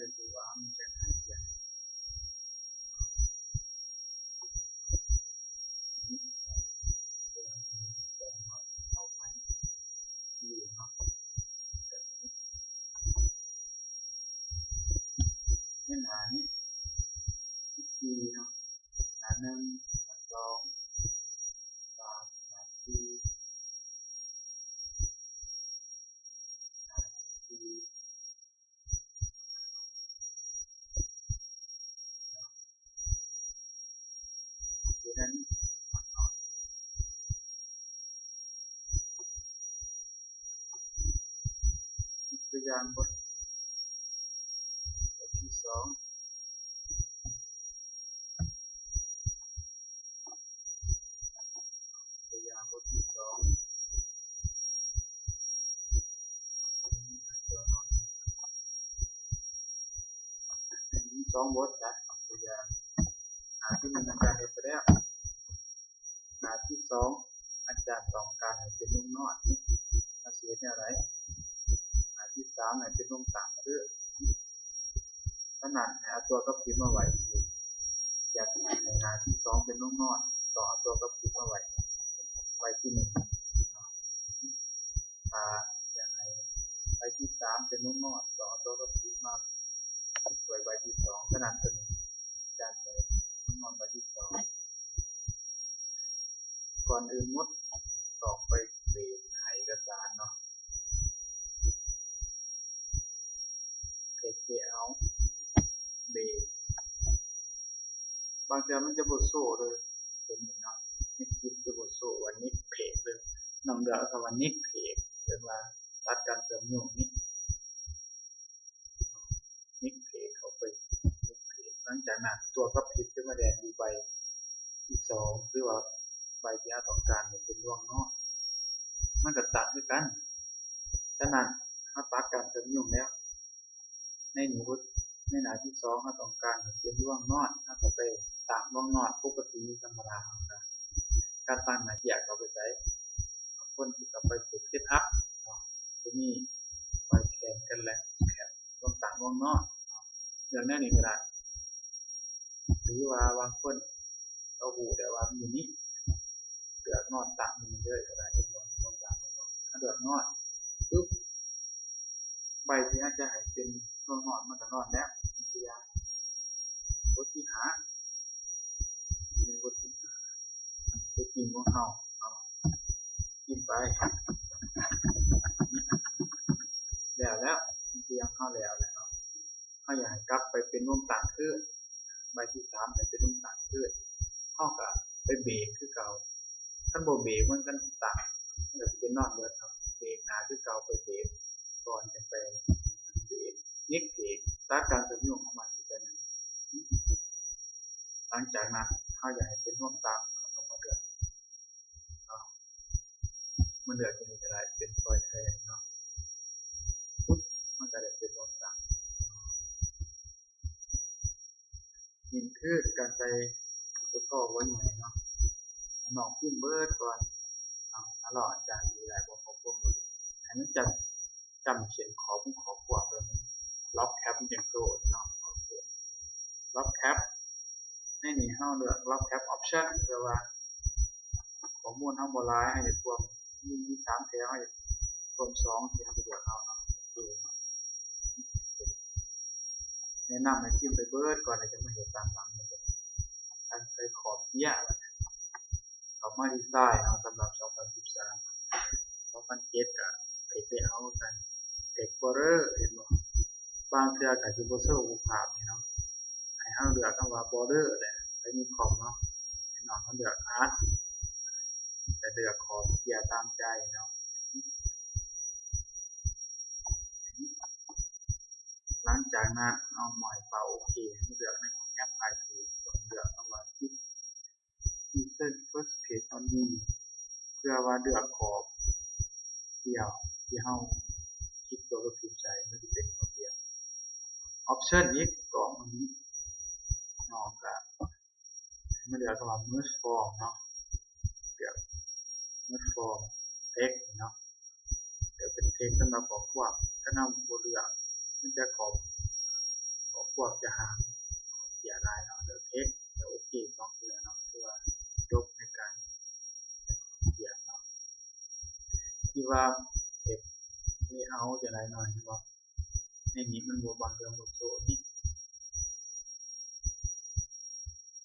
จะดูว่ามันจะหายเปลี่ยนนี่เอาไปอยู่เนาะเนื้อหานี้ที่เนาะหนาหนึ่งหนาสองสามหนาสี่สี่โอเคนั้นตัวอย่างบทที่สองตัวอย่างบทที่สองมีสองบทนะตัวอย่างหาที่หนึ่งอาจารย์เห็นไปแล้วหาที่สองอาจารย์ต้องการให้เป็นนุ่งนอดนี่มาเสียเนี่ยอะไรหาที่สามให้เป็นนุ่งต่างคือขนาดเอาตัวกับพิมพ์มาไว้อยากให้หาที่สองเป็นนุ่งนอดต่อเอาตัวกับพิมพ์มาไว้ที่หนึ่งถ้าอยากให้ไปที่สามเป็นนุ่งนอดต่อเอาตัวกับพิมพ์มาไว้ที่สองขนาดตัวนี้อาจารย์เลยนุ่งนอดไว้ที่สองก่อนอื่นมดต่อไปเบรกหาเอกสารเนาะเทเอาเบรกบางทีมันจะบดโซ่เลยตัวนี้เนาะไม่คิดจะบดโซ่วันนี้เพจเลยน้องเดือดกับวันนี้เพจเรียกว่าตัดการเติมยุ่งนี้นิกเพจเขาไปนิกเพจหลังจากนั้นตัวก็พิมพ์ขึ้นมาแดงดูใบที่สองหรือว่าใบที่เราต้องการเป็นร่วงนอกมันก็ตัดด้วยกันฉะนั้นเขาตัดการเติมยุ่งแล้วในหนูในหน้าที่สองเขาต้องการเป็นร่วงนอกถ้าต่อไปตามร่วงนอกปกติธรรมดาการตั้งหน้าที่เขาไปใช้คนที่ต่อไปเก็บเซตอัพจะมีใบแขนกันแหละแขนต้องต่างร่วงนอกอย่างนี้นี่ก็ได้หรือว่าบางคนเราหูแต่ว่ามันอยู่นี่เดือดนอนต่างมันเลยก็ได้เป็นร่วงต่างถ้าเดือดนอนปุ๊บใบที่อาจจะให้เป็นร่วงนอนมันก็นอนแล้วที่ยาบทที่หาเป็นบทที่จะกินของเขากินไปแล้วที่ยังเข้าแล้วเนาะเขาอยากกลับไปเป็นร่วงต่างคือใบที่สามให้เป็นร่วงต่างคือเข้ากับไปเบรกคือเก่าขั้นโบเบรกมันกันต่างมันจะเป็นนอนเบิร์ดครับเบรกหนาคือเก่าไปเบรกก่อนจะไปเบรกนิกเบรกตัดการเสริมยุ่งของมันเป็นหลังจากนั้นเขาอยากให้เป็นร่วงต่างเขาต้องมาเดือดเนาะมันเดือดจะมีอะไรเป็นซอยแทนเนาะมันจะได้เป็นร่วงต่างนี่คือการใช้ตัวท่อไว้ใหม่เนาะหนองขึ้นเบิร์ดก่อนอร่อยอาจารย์มีหลายบอกผมหมดอันนั้นจำเขียนขอผมขอขวบเลยล็อกแคปมันยังโซ่เนาะล็อกแคปให้หนีเข้าเลือกล็อกแคปออปชั่นแปลว่าข้อมูลเข้าบอลไลน์ให้รวมมีสามแถวให้รวมสองที่ทำประโยชน์เอาเนาะแนะนำให้พิมพ์ไปเบิร์ดก่อนจะมาเห็นตามหลังเลยการใช้ขอบเนี้ยเขามาดีไซน์เนาะสำหรับ2013 2007กับไปเอากันExplorer เห็นบ่บางเทื่อกับที่บ่เซอร์ภาพนี่เนาะให้เฮาเลือกคำว่า border แหละไปมีขอบเนาะให้น้องเขาเลือก art แต่เลือกขอบเกี่ยวตามใจเนาะหลังจากนั้นเอาหมายเป่าโอเคให้เลือกในของแอปไอทีเลือกคำว่า Insert first page only เพื่อว่าเลือกขอบเดียวที่เฮาคลิกตัวพิมพ์ใส่มันจะเป็นขอบเดียว option อีกกล่องนี้นอกจากมันเลือกคำว่า merge form เนาะเลือก merge form text เนาะเดี๋ยวเป็น text สำหรับบอกว่าถ้านำบนเลือกมันจะขอบ พวกจะหาเสียรายเนาะเดี๋ยวเทคเดี๋ยวโอเค2เดือนเนาะคือว่าจบในการเสียเนาะที่ว่าเทปนี่เอาจะไรหน่อยที่ว่าในนี้มันบวกบางเรื่องบวกโซ่นี่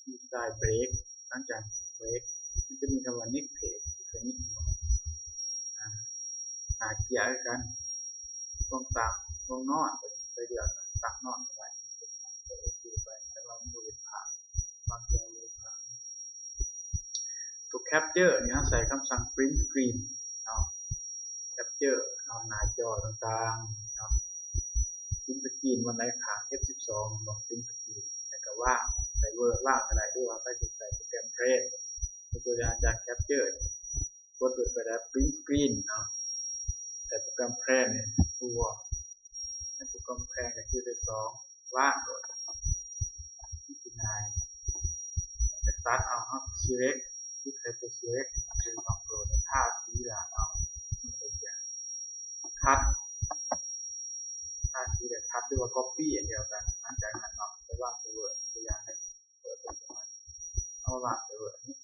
ดีไซน์เบรกหลังจากเบรกมันจะมีคำว่า next page คือนี่หาเกียร์กันตรงต่างตรงนอนไปเดือดต่างนอนไปโอเคไปแต่เราไม่รู้ผ่านบางเรื่องรู้ผ่านตัว capture เนี่ยใส่คำสั่ง print screen เนาะ capture เนาะหน้าจอต่างๆเนาะ print screen วันไหนขา F12 บอก print screen แต่ก็ว่างใส่ Word ว่างอะไรด้วยว่าไปใส่โปรแกรม Train ตัวอย่างจาก capture กดไปแล้ว print screen เนาะแต่โปรแกรม Train เนี่ยตัวให้โปรแกรม Train ก็คือได้2ว่างโดยที่ง่ายแต่ตัดเอาครับ select คลิกใส่ตัว select คือต้องโปรดท่าสีหลักเอาคัดท่าสีเด็ดคัดด้วยว่า copy อย่างเดียวกันหลังจากนั้นเนาะไปวางตัวตัวอย่างให้เปิดเป็นประมาณเอาวางตัวนี้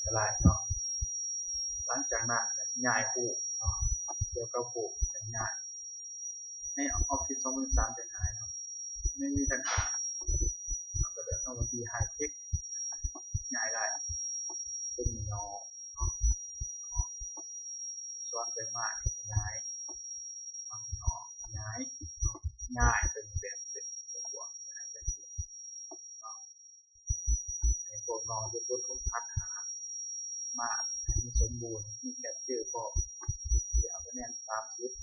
อะไรเนาะหลังจากนั้นง่ายผูกเนาะเดี๋ยวก็ผูกง่ายใน Office 2003จะง่ายเนาะไม่มีปัญหาเราก็เดินเข้ามาที่ High Tech ง่ายได้เป็นเนาะซ้อนไปมากง่ายเนาะง่ายเป็นแบบเป็นหัวง่ายเป็นในพวกนอนเป็นบทคุ้มคัดหามากมีสมบูรณ์มีแคปเจอร์พอเอาคะแนน30